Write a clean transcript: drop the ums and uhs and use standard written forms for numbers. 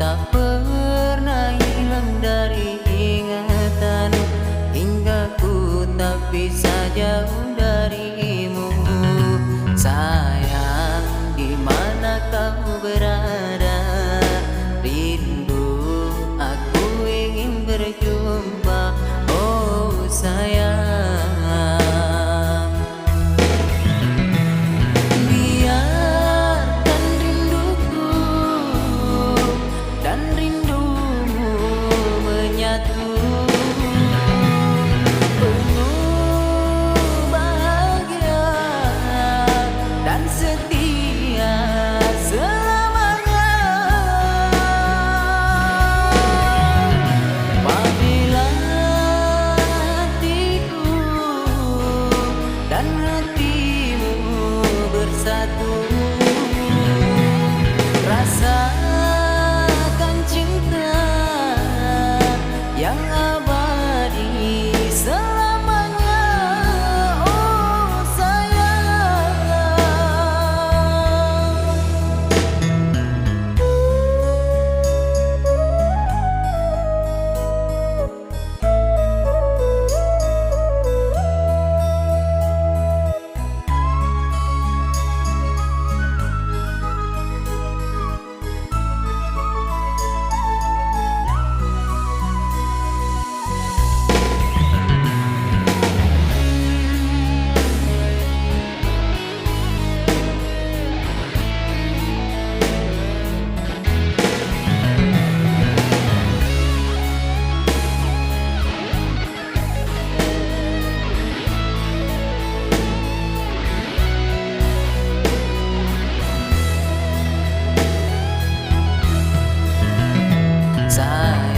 tak pernah hilang dari ingatan, hingga ku tak bisa jauh darimu. Sayang, di mana kau berada? Rindu, aku ingin berjumpa. Oh sayang, biarkan rinduku dan rindumu menyatu, penuh bahagia dan setia selamanya. Apabila hatiku dan hatimu bersatu, rasakan cinta yang abadi selamanya. Oh sayang, sayang.